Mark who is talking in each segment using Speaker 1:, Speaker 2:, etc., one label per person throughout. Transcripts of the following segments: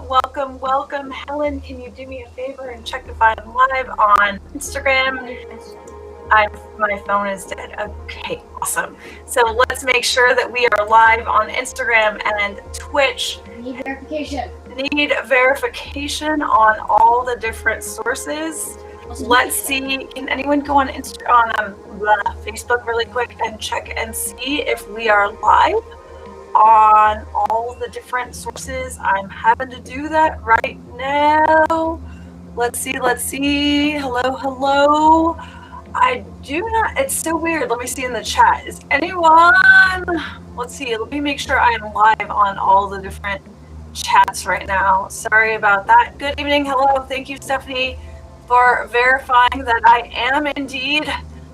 Speaker 1: welcome. Helen, can you do me a favor and check if I'm live on Instagram? My phone is dead. Okay, awesome. So let's make sure that we are live on Instagram and Twitch.
Speaker 2: Need verification.
Speaker 1: Need verification on all the different sources. Let's see. Can anyone go on Facebook really quick and check and see if we are live on all the different sources? I'm having to do that right now. Let's see. Hello. I do not. It's so weird. Let me see in the chat. Is anyone? Let's see. Let me make sure I am live on all the different chats right now. Sorry about that. Good evening. Hello. Thank you, Stephanie, for verifying that I am indeed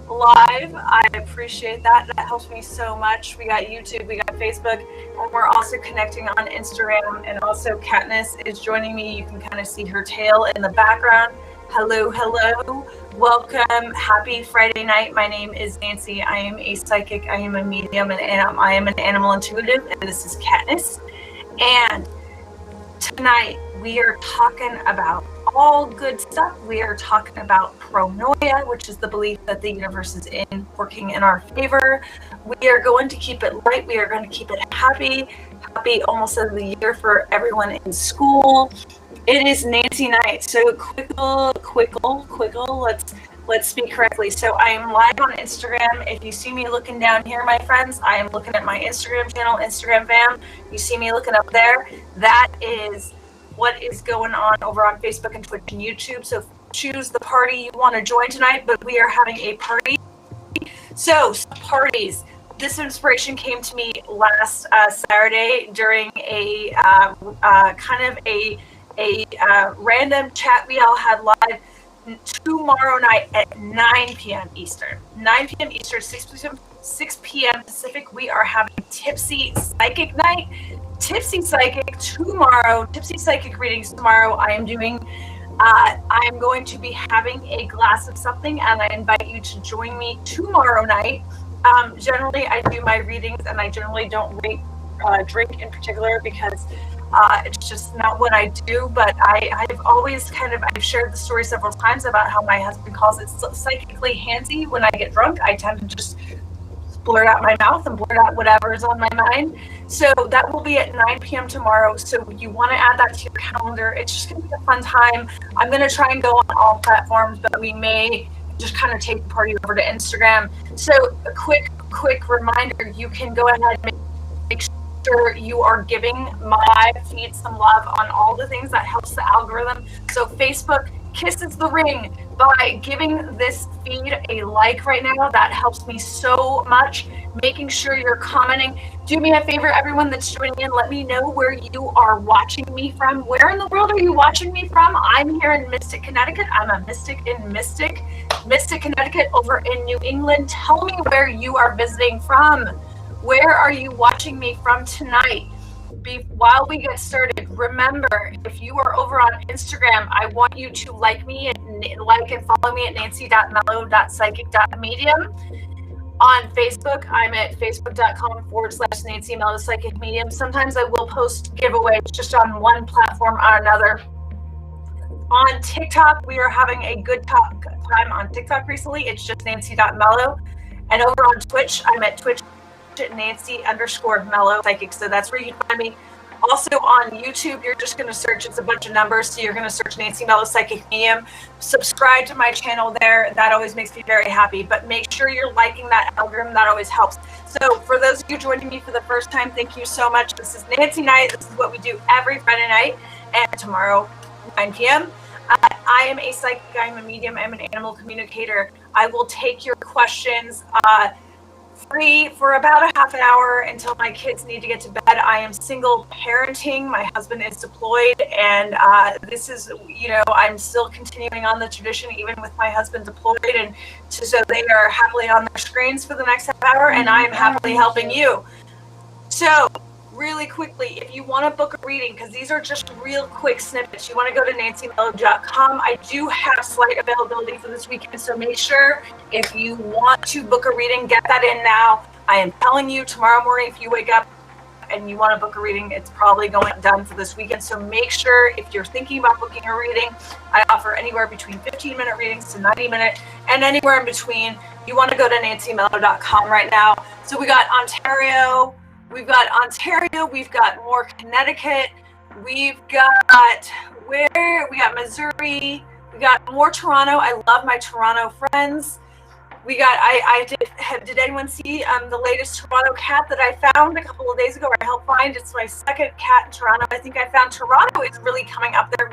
Speaker 1: live. I appreciate that. That helps me so much. We got YouTube, we got Facebook, and we're also connecting on Instagram. And also Katniss is joining me. You can kind of see her tail in the background. Hello. Welcome. Happy Friday night. My name is Nancy. I am a psychic. I am a medium, and I am an animal intuitive. And this is Katniss. And tonight we are talking about all good stuff. We are talking about pronoia, which is the belief that the universe is working in our favor. We are going to keep it light. We are going to keep it happy almost end of the year for everyone in school. It is Nancy night, so quickle. Let's speak correctly. So I am live on Instagram. If you see me looking down here, my friends, I am looking at my Instagram channel, Instagram fam. You see me looking up there. That is what is going on over on Facebook and Twitch and YouTube. So choose the party you want to join tonight, but we are having a party. So parties. This inspiration came to me last Saturday during a kind of a random chat we all had live tomorrow night at 9 p.m. Eastern. 9 p.m. Eastern, 6 p.m. Pacific. We are having Tipsy Psychic Night. Tipsy Psychic tomorrow. Tipsy Psychic readings tomorrow. I am going to be having a glass of something, and I invite you to join me tomorrow night. Generally, I do my readings, and I generally don't drink in particular because it's just not what I do. But I've always I've shared the story several times about how my husband calls it psychically handsy. When I get drunk, I tend to just blurt out my mouth and blurt out whatever is on my mind. So that will be at 9 p.m. tomorrow. So you want to add that to your calendar. It's just going to be a fun time. I'm going to try and go on all platforms, but we may just kind of take the party over to Instagram. So a quick reminder, you can go ahead and make sure you are giving my feed some love on all the things that helps the algorithm. So Facebook kisses the ring by giving this feed a like right now. That helps me so much. Making sure you're commenting. Do me a favor, everyone that's joining in, let me know where you are watching me from. Where in the world are you watching me from? I'm here in Mystic, Connecticut. I'm a mystic in Mystic, Connecticut, over in New England. Tell me where you are visiting from. Where are you watching me from tonight? While we get started, remember, if you are over on Instagram, I want you to like and follow me at nancy.mellow.psychic.medium. On Facebook, I'm at facebook.com/nancy.mellow.psychic.medium. Sometimes I will post giveaways just on one platform or another. On TikTok, we are having a good time on TikTok recently. It's just nancy.mellow. And over on Twitch, I'm at Twitch Nancy_mellow psychic. So that's where you can find me. Also on YouTube, you're just going to search, it's a bunch of numbers, so you're going to search Nancy Mellow Psychic Medium. Subscribe to my channel there. That always makes me very happy. But make sure you're liking that algorithm. That always helps. So for those of you joining me for the first time, thank you so much. This is Nancy Night. This is what we do every Friday night. And tomorrow, 9 p.m. I am a psychic. I'm a medium. I'm an animal communicator. I will take your questions free for about a half an hour until my kids need to get to bed. I am single parenting. My husband is deployed, and this is, I'm still continuing on the tradition even with my husband deployed, and so they are happily on their screens for the next half hour, and I am happily helping you. So really quickly, if you want to book a reading, because these are just real quick snippets, you want to go to nancymellow.com. I do have slight availability for this weekend, so make sure if you want to book a reading, get that in now. I am telling you, tomorrow morning, if you wake up and you want to book a reading, it's probably going done for this weekend. So make sure, if you're thinking about booking a reading, I offer anywhere between 15-minute readings to 90-minute, and anywhere in between. You want to go to nancymello.com right now. So we got Ontario, we've got more Connecticut, we've got Missouri, we got more Toronto. I love my Toronto friends. We got, did anyone see the latest Toronto cat that I found a couple of days ago, or I helped find? It's my second cat in Toronto. I think I found Toronto is really coming up there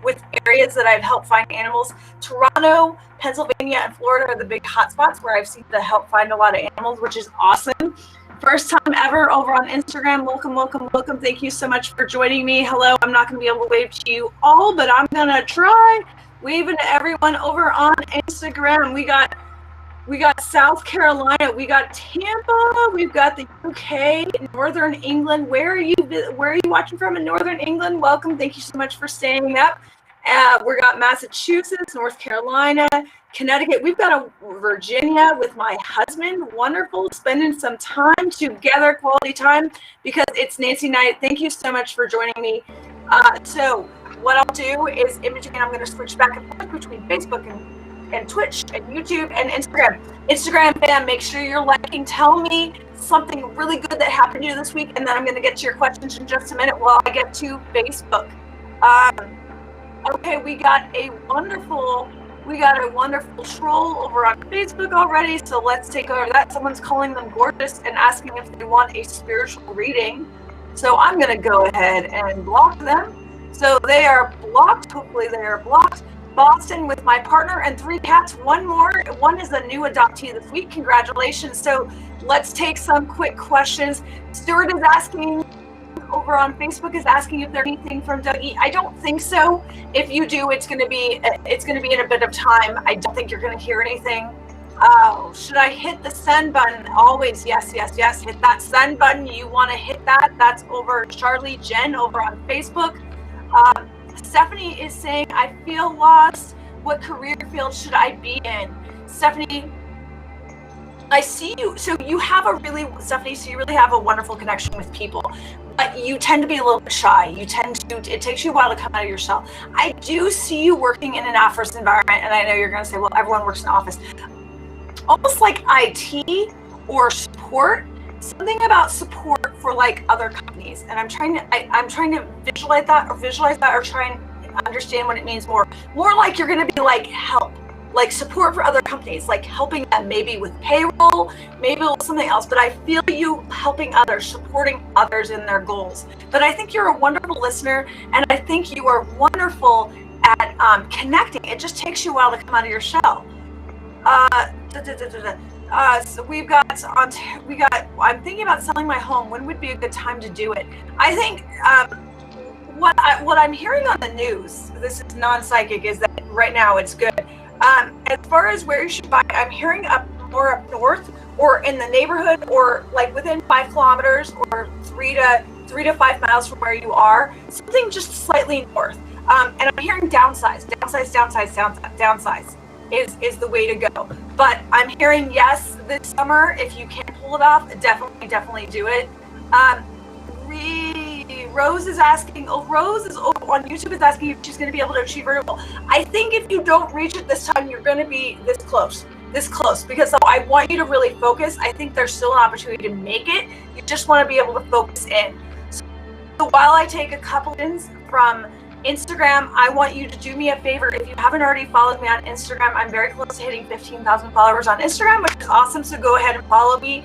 Speaker 1: with areas that I've helped find animals. Toronto, Pennsylvania, and Florida are the big hotspots where I've seen to help find a lot of animals, which is awesome. First time ever over on Instagram. Welcome, welcome, welcome. Thank you so much for joining me. Hello, I'm not going to be able to wave to you all, but I'm going to try waving to everyone over on Instagram. We got South Carolina, we got Tampa, we've got the UK, Northern England. Where are you watching from in Northern England? Welcome. Thank you so much for staying up. We got Massachusetts, North Carolina, Connecticut. We've got a Virginia with my husband. Wonderful, spending some time together, quality time, because it's Nancy night. Thank you so much for joining me. So what I'll do is, in between, I'm going to switch back and forth between Facebook and Twitch and YouTube and Instagram. Instagram fam, make sure you're liking. Tell me something really good that happened to you this week, and then I'm going to get to your questions in just a minute while I get to Facebook. Okay, we got a wonderful troll over on Facebook already, so let's take over that. Someone's calling them gorgeous and asking if they want a spiritual reading. So I'm going to go ahead and block them. So they are blocked. Hopefully they are blocked. Boston with my partner and 3 cats. One more. One is a new adoptee this week. Congratulations. So let's take some quick questions. Stuart is asking over on Facebook, is asking if there's anything from Dougie. I don't think so. If you do, it's going to be in a bit of time. I don't think you're going to hear anything. Oh, should I hit the send button? Always yes, yes, yes. Hit that send button. You want to hit that. That's over Charlie Jen over on Facebook. Stephanie is saying, I feel lost. What career field should I be in? Stephanie, I see you. So you really have a wonderful connection with people, but you tend to be a little bit shy. It takes you a while to come out of your shell. I do see you working in an office environment, and I know you're going to say, well, everyone works in an office. Almost like IT or support. Something about support for like other companies, and I'm trying to visualize that or try and understand what it means more like you're going to be like help, like support for other companies, like helping them maybe with payroll, maybe with something else. But I feel you helping others, supporting others in their goals. But I think you're a wonderful listener, and I think you are wonderful at connecting. It just takes you a while to come out of your shell. So I'm thinking about selling my home. When would be a good time to do it? I think what I'm hearing on the news, this is non-psychic, is that right now it's good. As far as where you should buy, I'm hearing more up north, or in the neighborhood, or like within 5 kilometers, or 3 to 5 miles from where you are, something just slightly north. And I'm hearing downsize is the way to go. But I'm hearing yes this summer. If you can pull it off, definitely do it. Rose is asking, Rose is over on YouTube is asking if she's going to be able to achieve her goal. I think if you don't reach it this time, you're going to be this close, because I want you to really focus. I think there's still an opportunity to make it. You just want to be able to focus in. So while I take a couple things from Instagram, I want you to do me a favor. If you haven't already followed me on Instagram, I'm very close to hitting 15,000 followers on Instagram, which is awesome. So go ahead and follow me,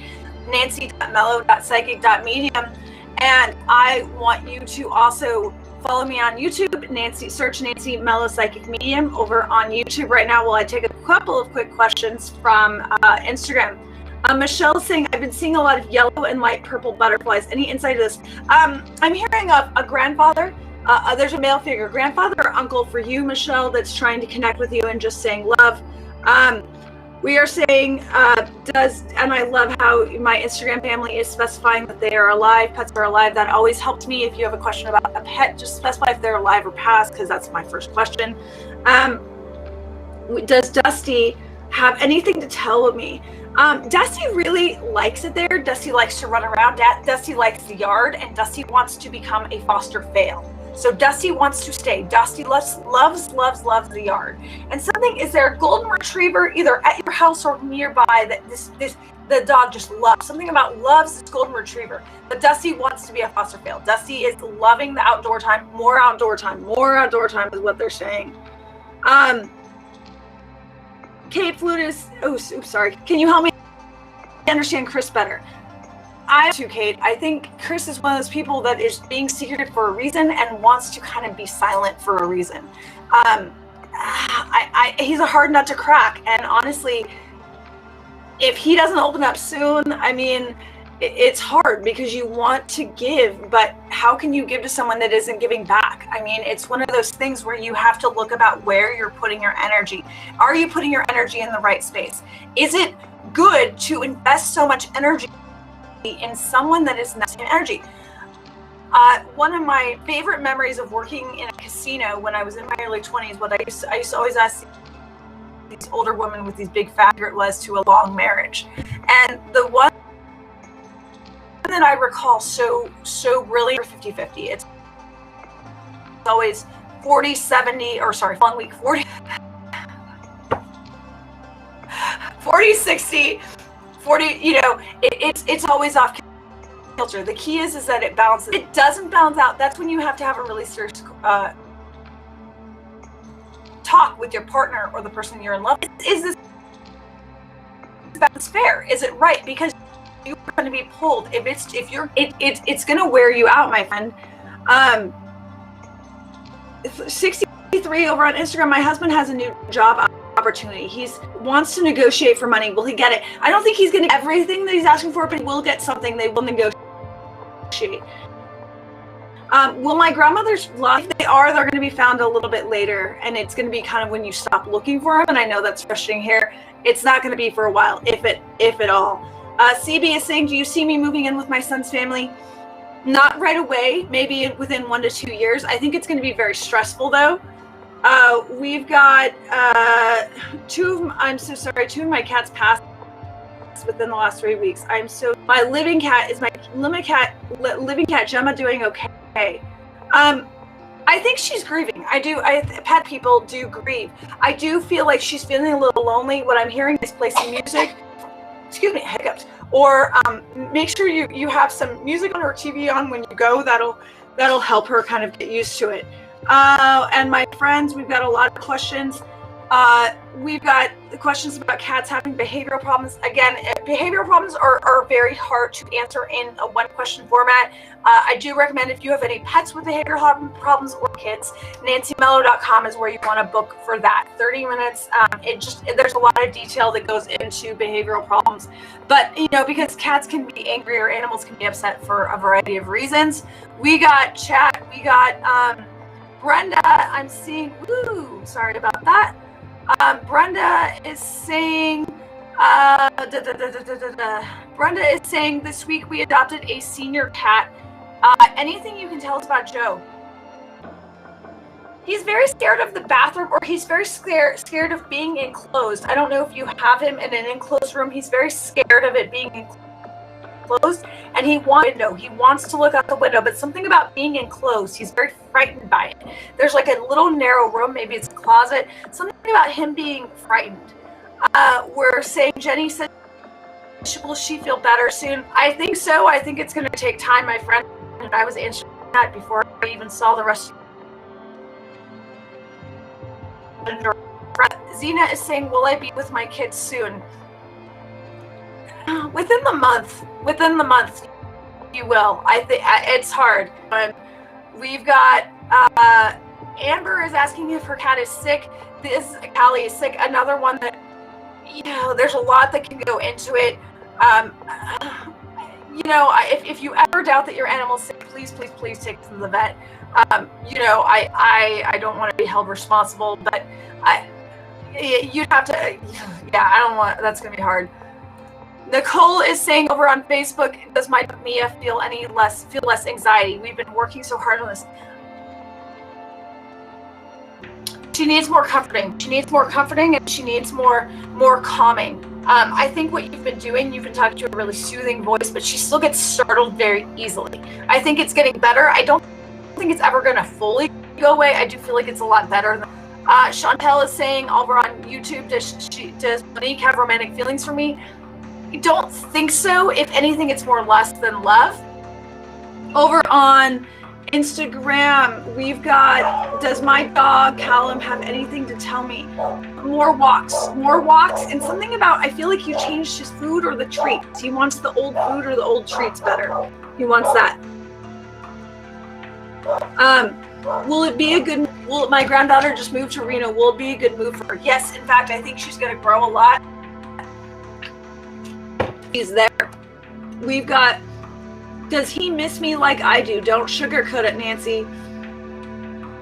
Speaker 1: nancy.mello.psychic.medium. And I want you to also follow me on YouTube. Search Nancy Mello Psychic Medium over on YouTube right now while I take a couple of quick questions from Instagram. Michelle is saying, I've been seeing a lot of yellow and light purple butterflies. Any insight to this? I'm hearing a grandfather. There's a male figure, grandfather or uncle for you, Michelle, that's trying to connect with you and just saying love. We are saying, and I love how my Instagram family is specifying that they are alive, pets are alive. That always helps me. If you have a question about a pet, just specify if they're alive or past, because that's my first question. Does Dusty have anything to tell me? Dusty really likes it there. Dusty likes to run around. Dusty likes the yard, and Dusty wants to become a foster fail. So Dusty wants to stay. Dusty loves the yard. And something, is there a golden retriever either at your house or nearby that the dog just loves? Something about loves this golden retriever. But Dusty wants to be a foster fail. Dusty is loving the outdoor time. More outdoor time is what they're saying. Kate Flute is, sorry. Can you help me understand Chris better? I too, Kate. I think Chris is one of those people that is being secretive for a reason and wants to kind of be silent for a reason. He's a hard nut to crack, and honestly, if he doesn't open up soon, I mean, it's hard because you want to give, but how can you give to someone that isn't giving back? I mean, it's one of those things where you have to look about where you're putting your energy. Are you putting your energy in the right space? Is it good to invest so much energy in someone that is not in energy? One of my favorite memories of working in a casino when I was in my early 20s, I used to always ask these older women with these big fat it was to a long marriage. And the one that I recall so really 50-50. It's always 40-70, or sorry, 1 week 40-60, 40, it's always off kilter. The key is that it balances. It doesn't balance out. That's when you have to have a really serious talk with your partner or the person you're in love with. Is this fair? Is it right? Because you're going to be pulled. It's going to wear you out, my friend. 63 over on Instagram. My husband has a new job opportunity. He wants to negotiate for money. Will he get it? I don't think he's going to get everything that he's asking for, but he will get something. They will negotiate. Will my grandmother's love? They're going to be found a little bit later, and it's going to be kind of when you stop looking for them. And I know that's frustrating here. It's not going to be for a while, if at all. CB is saying, do you see me moving in with my son's family? Not right away, maybe within 1 to 2 years. I think it's going to be very stressful, though. We've got two of my cats passed within the last 3 weeks. My living cat living cat Gemma doing okay. I think she's grieving. Pet people do grieve. I do feel like she's feeling a little lonely. What I'm hearing is play some music. Excuse me, hiccups. Or make sure you have some music on or TV on when you go. That'll help her kind of get used to it. And my friends, we've got a lot of questions. We've got the questions about cats having behavioral problems. Again, behavioral problems are very hard to answer in a one-question format. I do recommend, if you have any pets with behavioral problems or kids, nancymello.com is where you want to book for that. 30 minutes. There's a lot of detail that goes into behavioral problems. But, because cats can be angry or animals can be upset for a variety of reasons. We got chat. We got Brenda. I'm seeing, sorry about that. Brenda is saying, Brenda is saying, this week we adopted a senior cat. Anything you can tell us about Joe? He's very scared of the bathroom, or he's very scared of being enclosed. I don't know if you have him in an enclosed room. He's very scared of it being enclosed, and he wants to look out the window, but something about being enclosed, he's very frightened by it. There's like a little narrow room, maybe it's a closet, something about him being frightened. We're saying, Jenny said, will she feel better soon? I think so. I think it's going to take time, my friend, and I was answering that before I even saw the rest. Zena is saying, will I be with my kids soon? Within the month, you will. I think it's hard. We've got Amber is asking if her cat is sick. This Callie is sick. Another one that, there's a lot that can go into it. If you ever doubt that your animal's sick, please take it to the vet. I don't want to be held responsible, but you'd have to. I don't want. That's gonna be hard. Nicole is saying over on Facebook, does my Mia feel less anxiety? We've been working so hard on this. She needs more comforting. And she needs more calming. I think what you've been doing, you've been talking to a really soothing voice, but she still gets startled very easily. I think it's getting better. I don't think it's ever going to fully go away. I do feel like it's a lot better. Chantel is saying over on YouTube, does Monique have romantic feelings for me? I don't think so. If anything, it's more lust than love. Over on Instagram, we've got, does my dog Callum have anything to tell me? More walks, and something about, I feel like you changed his food or the treats. He wants the old food or the old treats better. He wants that. Will it be a good, will my granddaughter just move to Reno? Will it be a good move for her? Yes, in fact, I think she's going to grow a lot. He's there. We've got, does he miss me like I do? Don't sugarcoat it, Nancy.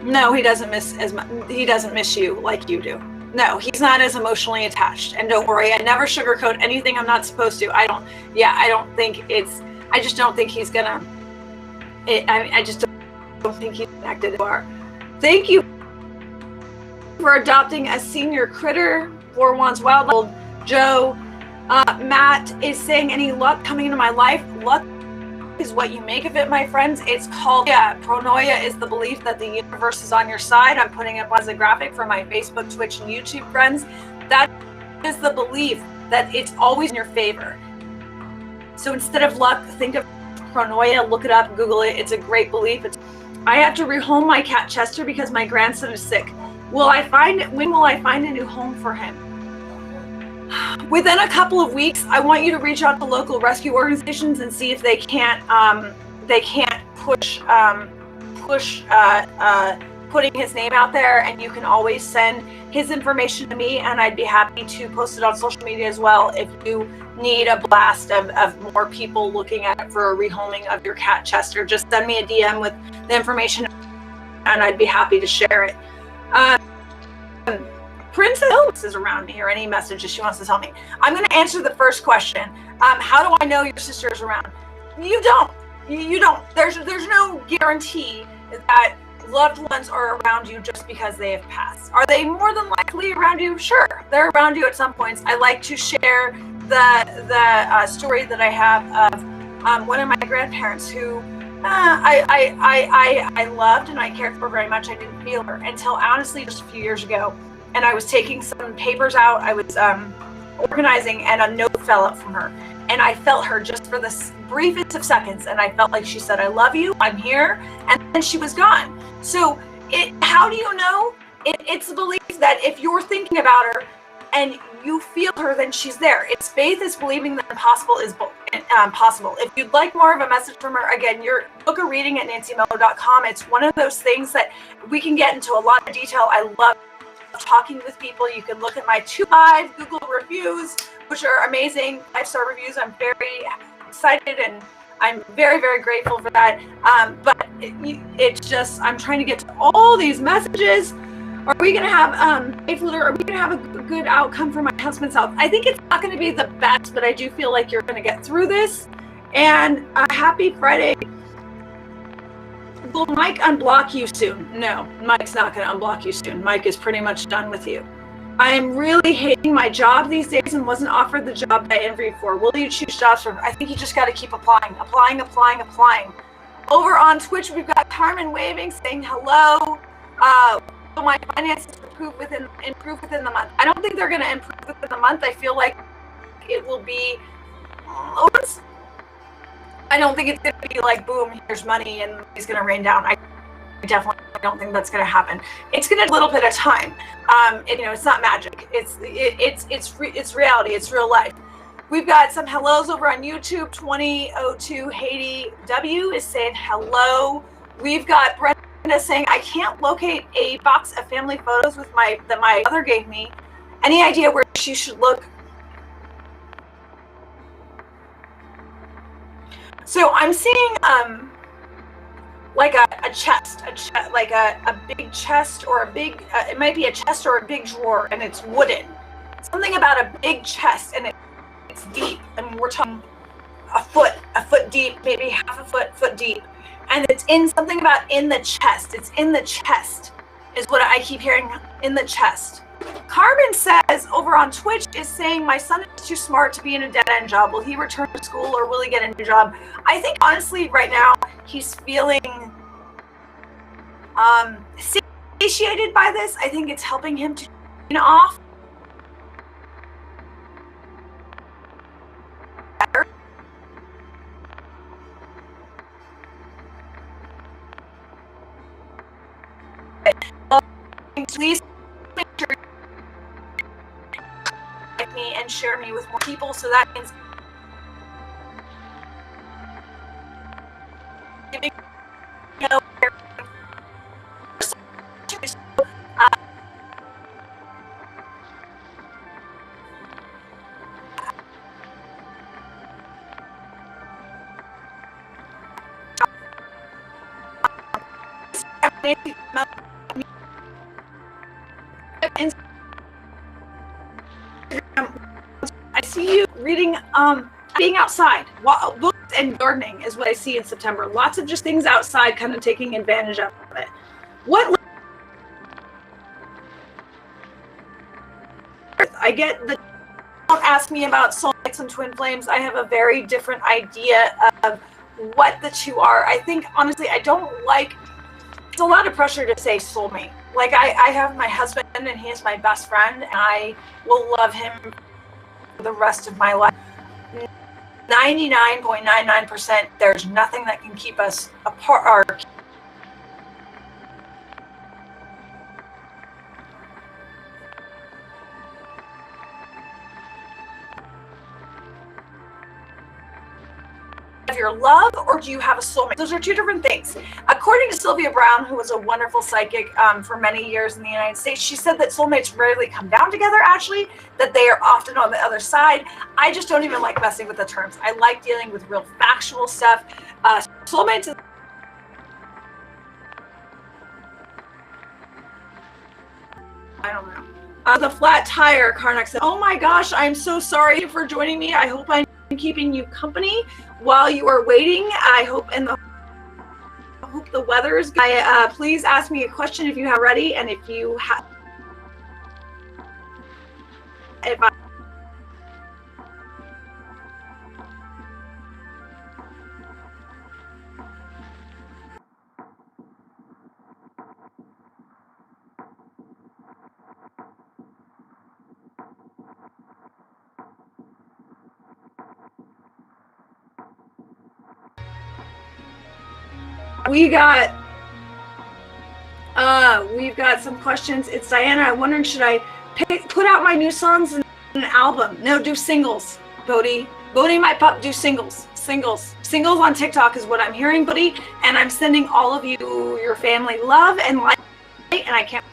Speaker 1: No, he doesn't miss you like you do. No, he's not as emotionally attached. And don't worry, I never sugarcoat anything I'm not supposed to. I just don't think he's gonna, I just don't think he's connected to our. Thank you for adopting a senior critter for Wands Wild. Joe, Matt is saying, any luck coming into my life? Luck is what you make of it, my friends. It's called, pronoia is the belief that the universe is on your side. I'm putting it up as a graphic for my Facebook, Twitch, and YouTube friends. That is the belief that it's always in your favor. So instead of luck, think of pronoia, look it up, Google it. It's a great belief. I have to rehome my cat Chester because my grandson is sick. When will I find a new home for him? Within a couple of weeks. I want you to reach out to local rescue organizations and see if they can't push putting his name out there, and you can always send his information to me, and I'd be happy to post it on social media as well if you need a blast of more people looking at it for a rehoming of your cat Chester. Just send me a DM with the information and I'd be happy to share it. Princess Elvis is around here. Any messages she wants to tell me? I'm going to answer the first question. How do I know your sister is around? You don't. You don't. There's no guarantee that loved ones are around you just because they have passed. Are they more than likely around you? Sure, they're around you at some points. I like to share the story that I have of one of my grandparents who I loved and I cared for very much. I didn't feel her until honestly just a few years ago. And I was taking some papers out. I was organizing, and a note fell out from her. And I felt her just for the briefest of seconds. And I felt like she said, I love you, I'm here. And then she was gone. So how do you know? It's the belief that if you're thinking about her and you feel her, then she's there. It's faith is believing that impossible is possible. If you'd like more of a message from her, again, book a reading at nancymello.com. It's one of those things that we can get into a lot of detail. I love talking with people. You can look at my 2 Google reviews, which are amazing 5-star reviews. I'm very excited and I'm very, very grateful for that. But it's just, I'm trying to get to all these messages. Are we going to have, are we going to have a good outcome for my husband's health? I think it's not going to be the best, but I do feel like you're going to get through this. And happy Friday. Will Mike unblock you soon? No, Mike's not going to unblock you soon. Mike is pretty much done with you. I am really hating my job these days and wasn't offered the job I interviewed for. Will you choose jobs for? I think you just got to keep applying. Over on Twitch, we've got Carmen waving, saying hello. Will my finances improve within the month? I don't think they're going to improve within the month. I feel like it will be. I don't think it's going to be like, boom, here's money and it's going to rain down. I definitely don't think that's going to happen. It's going to take a little bit of time. It's not magic. It's reality. It's real life. We've got some hellos over on YouTube. 2002 Haiti W is saying hello. We've got Brenda saying, I can't locate a box of family photos that my mother gave me. Any idea where she should look? So I'm seeing like a chest, like a big chest or a big, it might be a chest or a big drawer, and it's wooden. Something about a big chest, and it's deep. I mean, we're talking a foot deep, maybe half a foot deep. And it's in something about in the chest. It's in the chest is what I keep hearing. in the chest. Carbon says over on Twitch is saying, my son is too smart to be in a dead-end job. Will he return to school or will he get a new job? I think honestly right now he's feeling satiated by this. I think it's helping him to turn off. Please make sure you like me and share me with more people, so that means giving I see you reading, being outside. Books and gardening is what I see in September. Lots of just things outside, kind of taking advantage of it. What I get the don't ask me about soulmates and twin flames. I have a very different idea of what the two are. I think honestly, I don't like. It's a lot of pressure to say soulmate. Like I have my husband and he is my best friend and I will love him for the rest of my life. 99.99%, there's nothing that can keep us apart. Your love, or do you have a soulmate? Those are two different things. According to Sylvia Brown, who was a wonderful psychic for many years in the United States, she said that soulmates rarely come down together, actually, that they are often on the other side. I just don't even like messing with the terms. I like dealing with real factual stuff. Soulmates I don't know. The flat tire, Karnak said, oh my gosh, I'm so sorry for joining me. I hope I'm keeping you company while you are waiting. I hope the weather is good. Please ask me a question if you have ready, and if you have we've got some questions. It's Diana. I'm wondering, should I put out my new songs in an album? No, do singles, Bodhi. Bodhi, my pup, do singles. Singles on TikTok is what I'm hearing, Bodhi. And I'm sending all of you your family love and light. And I can't.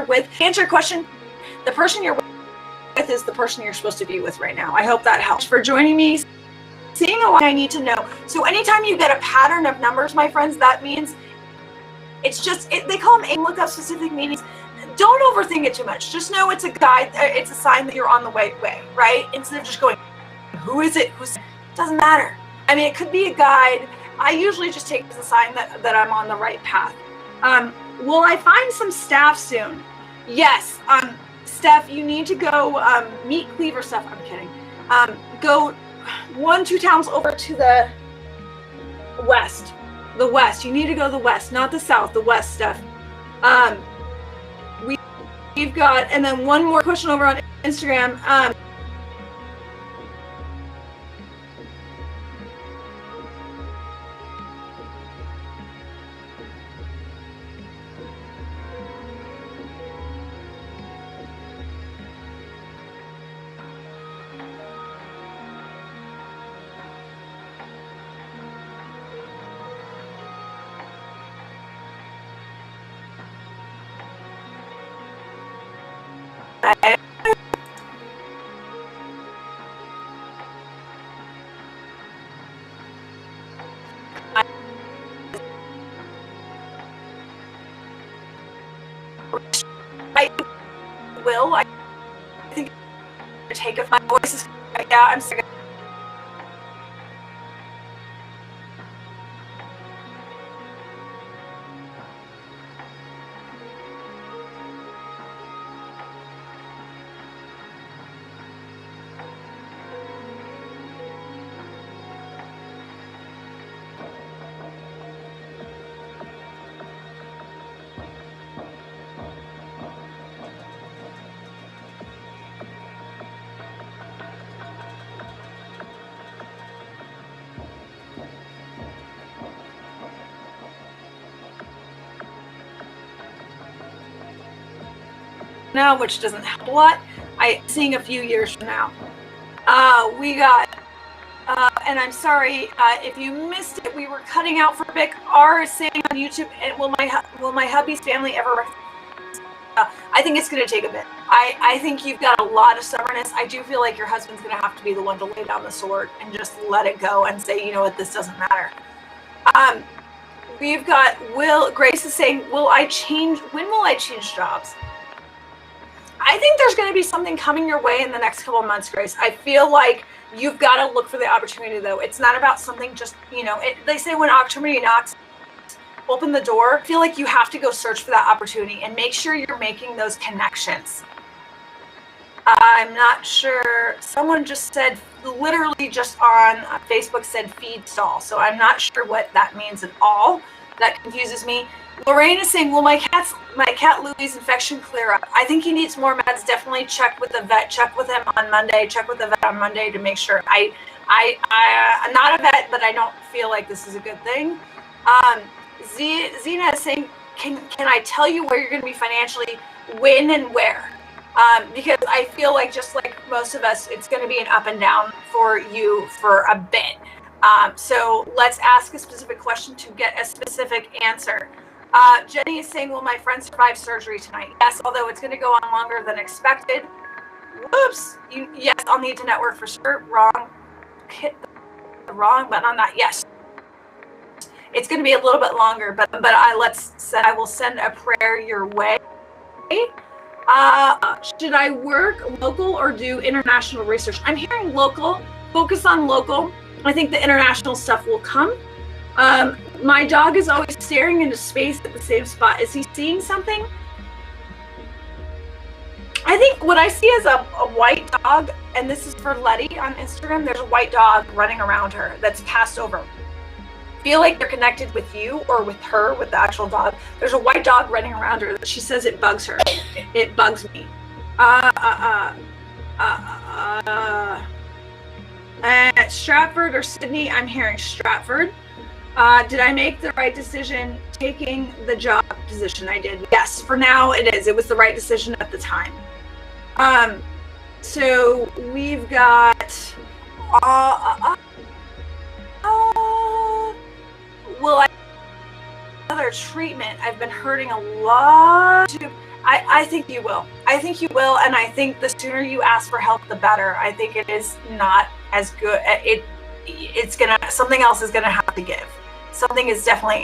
Speaker 1: With answer your question, the person you're with is the person you're supposed to be with right now. I hope that helps. For joining me, seeing a lot I need to know. So anytime you get a pattern of numbers, my friends, that means it's just they call them aim lookup specific meanings. Don't overthink it too much. Just know it's a guide. It's a sign that you're on the way, right? Instead of just going, who is it? It doesn't matter. I mean, it could be a guide. I usually just take it as a sign that I'm on the right path. Will I find some staff soon? Yes. Steph, you need to go meet Cleaver stuff. I'm kidding. Go 1-2 towns over to the west. The west. You need to go to the west, not the south. The west stuff. We've got, and then one more question over on Instagram. I think take if my voice is yeah, I'm sorry. Now, which doesn't help a lot. Seeing a few years from now. We got, and I'm sorry if you missed it. We were cutting out for Vic. R is saying on YouTube, and will my hubby's family ever? I think it's going to take a bit. I think you've got a lot of stubbornness. I do feel like your husband's going to have to be the one to lay down the sword and just let it go and say, you know what, this doesn't matter. We've got Grace is saying, when will I change jobs? I think there's going to be something coming your way in the next couple of months, Grace. I feel like you've got to look for the opportunity, though. It's not about something just, they say when opportunity knocks, open the door. I feel like you have to go search for that opportunity and make sure you're making those connections. I'm not sure. Someone just said, literally just on Facebook said feed stall. So I'm not sure what that means at all. That confuses me. Lorraine is saying, will my cat Louie's infection clear up? I think he needs more meds. Definitely check with the vet. Check with him on Monday. Check with the vet on Monday to make sure. I'm not a vet, but I don't feel like this is a good thing. Zena is saying, can I tell you where you're going to be financially, when and where? Because I feel like just like most of us, it's going to be an up and down for you for a bit. So let's ask a specific question to get a specific answer. Jenny is saying, will my friend survive surgery tonight? Yes, although it's going to go on longer than expected. Whoops. Yes, I'll need to network for sure. Wrong. Hit the wrong button on that. Yes. It's going to be a little bit longer, but I will send a prayer your way. Should I work local or do international research? I'm hearing local. Focus on local. I think the international stuff will come. My dog is always staring into space at the same spot. Is he seeing something? I think what I see is a white dog, and this is for Letty on Instagram. There's a white dog running around her that's passed over. Feel like they're connected with you or with her, with the actual dog. There's a white dog running around her. She says it bugs her. It bugs me. Stratford or Sydney? I'm hearing Stratford. Did I make the right decision taking the job position? I did. Yes, for now it is. It was the right decision at the time. So we've got will I another treatment? I've been hurting a lot. I think you will. I think you will, and I think the sooner you ask for help, the better. I think it is not as good. Something else is gonna have to give. Something is definitely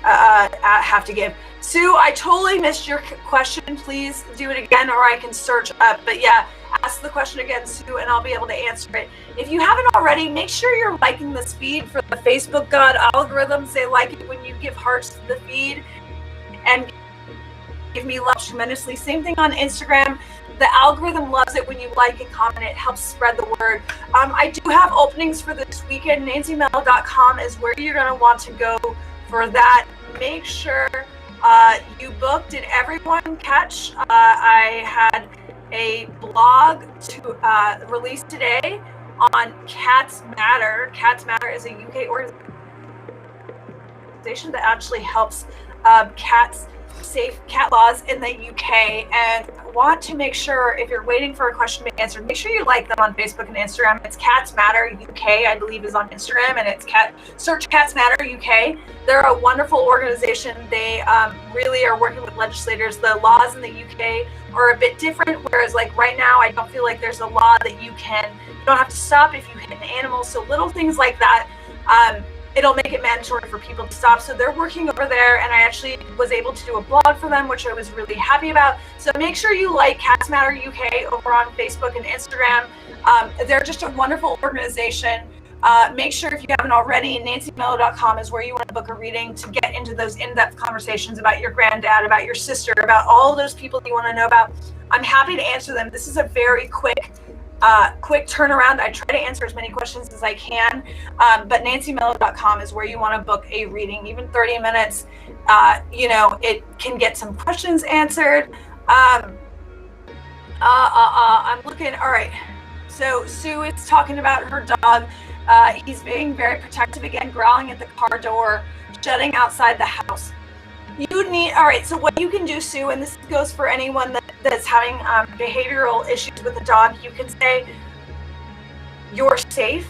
Speaker 1: have to give. Sue, I totally missed your question. Please do it again, or I can search up. But yeah, ask the question again, Sue, and I'll be able to answer it. If you haven't already, make sure you're liking this feed for the Facebook God algorithms. They like it when you give hearts to the feed and give me love tremendously. Same thing on Instagram. The algorithm loves it when you like and comment. It helps spread the word. I do have openings for this weekend. NancyMello.com is where you're going to want to go for that. Make sure you book. Did everyone catch? I had a blog to release today on Cats Matter. Cats Matter is a UK organization that actually helps cats safe cat laws in the UK, and want to make sure, if you're waiting for a question to be answered, make sure you like them on Facebook and Instagram. It's Cats Matter UK, I believe, is on Instagram, and it's search Cats Matter UK. They're a wonderful organization. They really are working with legislators. The laws in the UK are a bit different, whereas like right now, I don't feel like there's a law that you don't have to stop if you hit an animal. So little things like that. It'll make it mandatory for people to stop. So they're working over there, and I actually was able to do a blog for them, which I was really happy about. So make sure you like Cats Matter UK over on Facebook and Instagram. They're just a wonderful organization. Make sure, if you haven't already, NancyMello.com is where you want to book a reading to get into those in-depth conversations about your granddad, about your sister, about all those people you want to know about. I'm happy to answer them. This is a very quick turnaround. I try to answer as many questions as I can, but NancyMello.com is where you want to book a reading, even 30 minutes. It can get some questions answered. I'm looking. All right. So Sue is talking about her dog. He's being very protective again, growling at the car door, shutting outside the house. All right, so what you can do, Sue, and this goes for anyone that's having behavioral issues with a dog, you can say, you're safe,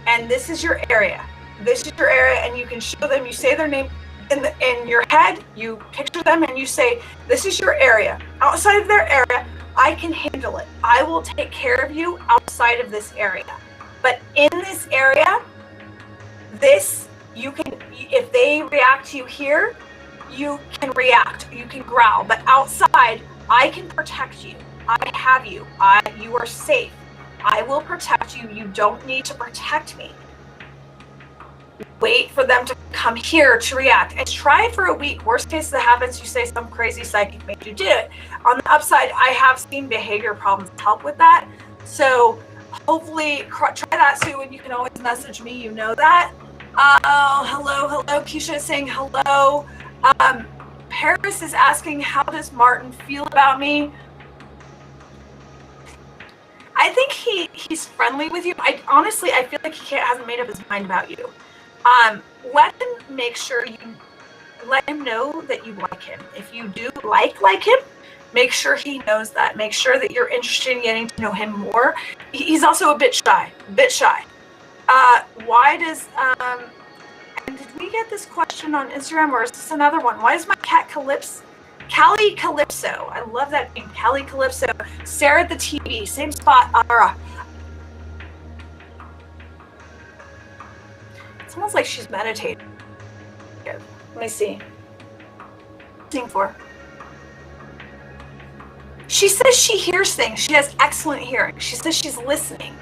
Speaker 1: and this is your area. This is your area, and you can show them, you say their name in your head, you picture them, and you say, this is your area. Outside of their area, I can handle it. I will take care of you outside of this area. But in this area, if they react to you here, you can react, you can growl, but outside, I can protect you. I have you. You are safe. I will protect you. You don't need to protect me. Wait for them to come here to react, and try it for a week. Worst case that happens, you say some crazy psychic made you do it. On the upside, I have seen behavior problems help with that. So hopefully try that, Sue, and you can always message me. You know that. Hello. Keisha is saying hello. Paris is asking, how does Martin feel about me? I think he's friendly with you. I feel like he hasn't made up his mind about you. Let him know that you like him. If you do like him, make sure he knows that. Make sure that you're interested in getting to know him more. He's also a bit shy. Why does and did we get this question on Instagram, or is this another one? Why is my cat Callie Calypso? I love that name, Callie Calypso. Stare at the TV, same spot. It's almost like she's meditating. Let me see. For. She says she hears things. She has excellent hearing. She says she's listening.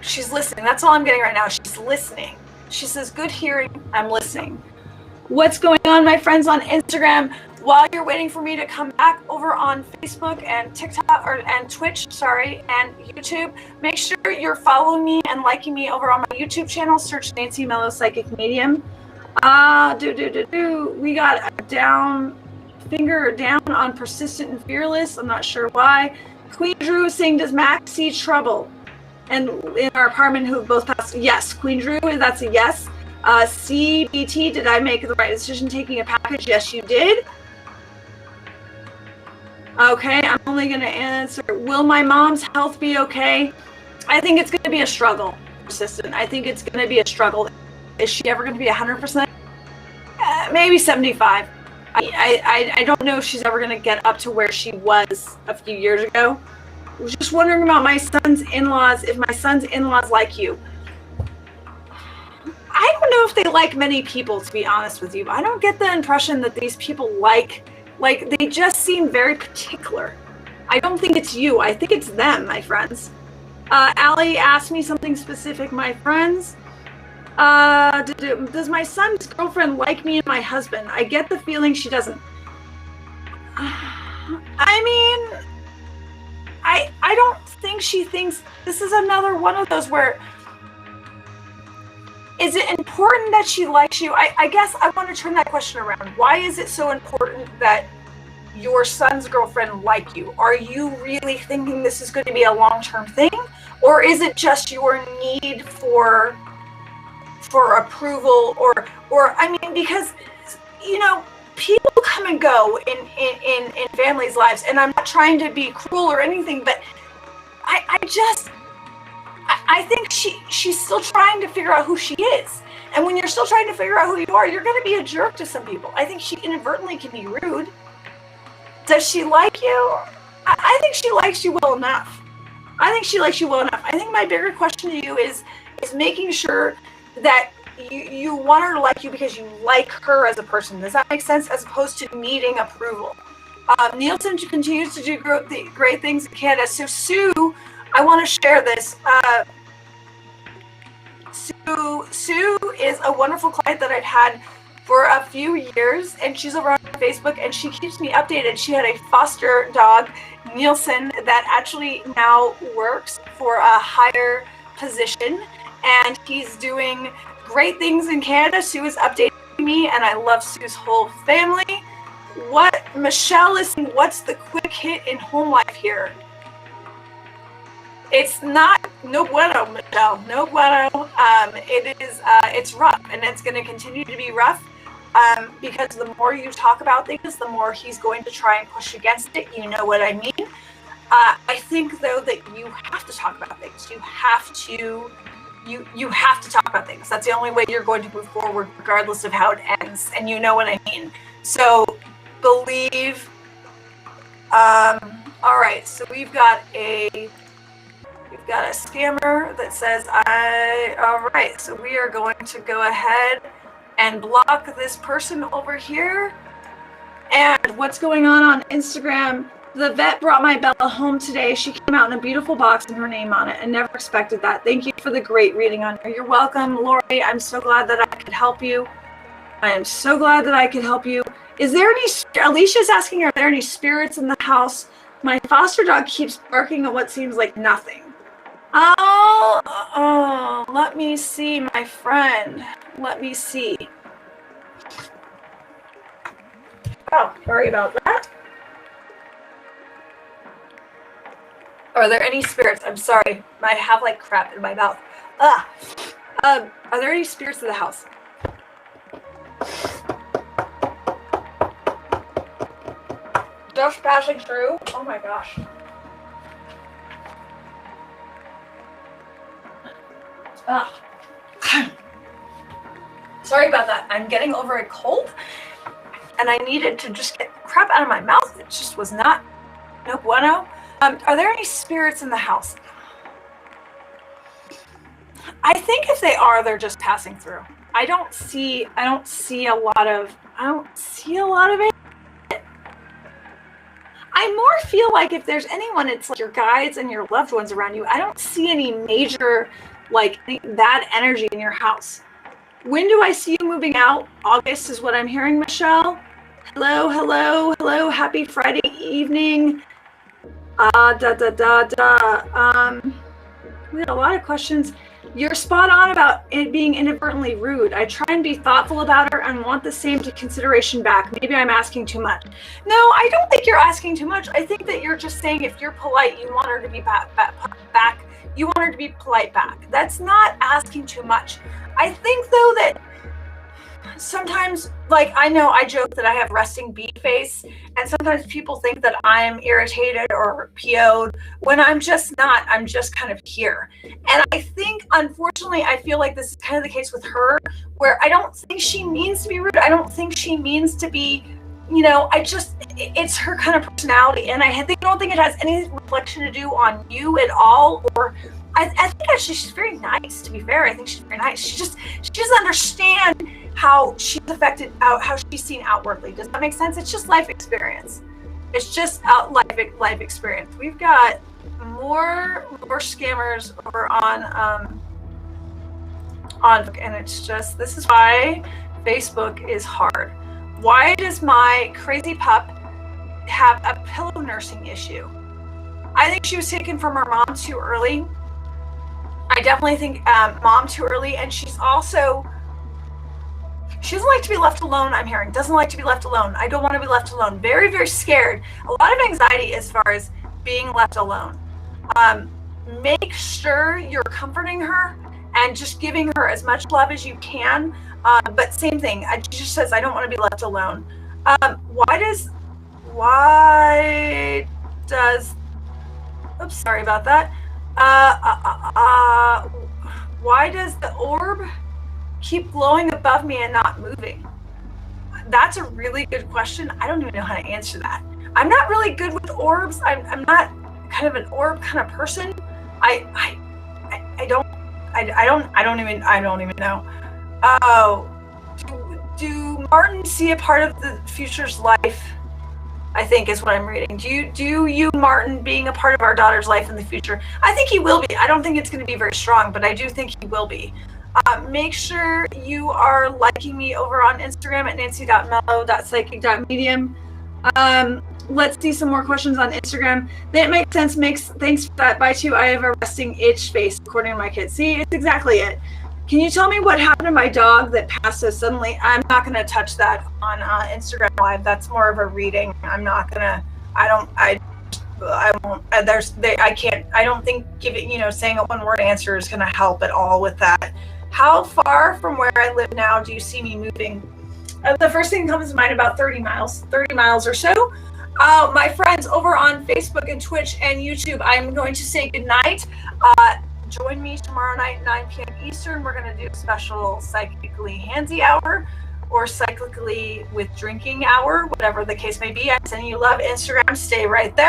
Speaker 1: She's listening. That's all I'm getting right now. She's listening. She says, good hearing, I'm listening. What's going on, my friends on Instagram? While you're waiting for me to come back over on Facebook and TikTok and Twitch, and YouTube, make sure you're following me and liking me over on my YouTube channel. Search Nancy Mello Psychic Medium. We got a finger down on persistent and fearless. I'm not sure why. Queen Drew is saying, does Max see trouble? And in our apartment, who both passed, yes. Queen Drew, that's a yes. CBT, did I make the right decision taking a package? Yes, you did. Okay, I'm only going to answer, will my mom's health be okay? I think it's going to be a struggle, persistent. I think it's going to be a struggle. Is she ever going to be 100%? Maybe 75. I don't know if she's ever going to get up to where she was a few years ago. I was just wondering about my son's in-laws, if my son's in-laws like you. I don't know if they like many people, to be honest with you. I don't get the impression that these people like they just seem very particular. I don't think it's you. I think it's them, my friends. Allie asked me something specific, my friends. Does my son's girlfriend like me and my husband? I get the feeling she doesn't. I mean, I don't think she thinks this is another one of those where, is it important that she likes you? I guess I want to turn that question around. Why is it so important that your son's girlfriend like you? Are you really thinking this is going to be a long-term thing? Or is it just your need for approval? Or I mean, because, you know, people come and go in families' lives, and I'm not trying to be cruel or anything, but I think she's still trying to figure out who she is. And when you're still trying to figure out who you are, you're going to be a jerk to some people. I think she inadvertently can be rude. Does she like you? I think she likes you well enough. I think my bigger question to you is making sure that you want her to like you because you like her as a person. Does that make sense? As opposed to needing approval. Nielsen continues to do great things in Canada. So Sue, I want to share this. Sue is a wonderful client that I've had for a few years, and she's over on Facebook, and she keeps me updated. She had a foster dog, Nielsen, that actually now works for a higher position, and he's doing great things in Canada. Sue is updating me, and I love Sue's whole family. Michelle, listen, what's the quick hit in home life here? It's not no bueno, Michelle. No bueno. It's rough, and it's going to continue to be rough because the more you talk about things, the more he's going to try and push against it. You know what I mean? I think, though, that you have to talk about things. You have to talk about things. That's the only way you're going to move forward, regardless of how it ends. And you know what I mean. So believe. All right. So we've got a scammer that says all right, so we are going to go ahead and block this person over here. And what's going on Instagram? The vet brought my Bella home today. She came out in a beautiful box and her name on it. I never expected that. Thank you for the great reading on her. You're welcome, Lori. I'm so glad that I could help you. Is there any, Alicia's asking, are there any spirits in the house? My foster dog keeps barking at what seems like nothing. Oh, let me see, my friend. Let me see. Oh, sorry about that. Are there any spirits? I'm sorry. I have like crap in my mouth. Are there any spirits in the house? Just passing through. Oh my gosh. Sorry about that. I'm getting over a cold, and I needed to just get crap out of my mouth. It just was not no bueno. Are there any spirits in the house? I think if they are, they're just passing through. I don't see a lot of it. I more feel like if there's anyone, it's like your guides and your loved ones around you. I don't see any major like bad energy in your house. When do I see you moving out? August is what I'm hearing, Michelle. Hello. Happy Friday evening. We had a lot of questions. You're spot on about it being inadvertently rude. I try and be thoughtful about her and want the same consideration back. Maybe I'm asking too much. No, I don't think you're asking too much. I think that you're just saying if you're polite, you want her to be back. You want her to be polite back. That's not asking too much. I think, though, that sometimes, like, I know I joke that I have resting bee face, and sometimes people think that I'm irritated or PO'd when I'm just not. I'm just kind of here. And I think, unfortunately, I feel like this is kind of the case with her, where I don't think she means to be rude. I don't think she means to be, it's her kind of personality. And I don't think it has any reflection to do on you at all, or I think actually she's very nice, to be fair. I think she's very nice. She doesn't understand how she's affected out, how she's seen outwardly. Does that make sense? It's just life experience. It's just life experience. We've got more scammers over on, and it's just, this is why Facebook is hard. Why does my crazy pup have a pillow nursing issue? I think she was taken from her mom too early. I definitely think mom too early, and she doesn't like to be left alone. I'm hearing doesn't like to be left alone. I don't want to be left alone. Very, very scared. A lot of anxiety as far as being left alone. Make sure you're comforting her and just giving her as much love as you can. But same thing. She just says, I don't want to be left alone. Oops, sorry about that. Why does the orb keep glowing above me and not moving? That's a really good question. I don't even know how to answer that. I'm not really good with orbs. I'm not kind of an orb kind of person. I don't even know. Oh, do Martin see a part of the future's life? I think is what I'm reading. Do you, Martin, being a part of our daughter's life in the future? I think he will be. I don't think it's going to be very strong, but I do think he will be. Make sure you are liking me over on Instagram at nancy.mellow.psychic.medium. Let's see some more questions on Instagram. That makes sense. Thanks for that. Bye too. I have a resting itch face according to my kids. See, it's exactly it. Can you tell me what happened to my dog that passed so suddenly? I'm not going to touch that on Instagram Live. That's more of a reading. I'm not going to. I won't. I don't think saying a one-word answer is going to help at all with that. How far from where I live now do you see me moving? The first thing that comes to mind, about 30 miles or so. My friends over on Facebook and Twitch and YouTube, I'm going to say goodnight. Join me tomorrow night, 9 p.m. Eastern. We're going to do a special psychically handsy hour or cyclically with drinking hour, whatever the case may be. I'm sending you love. Instagram, stay right there.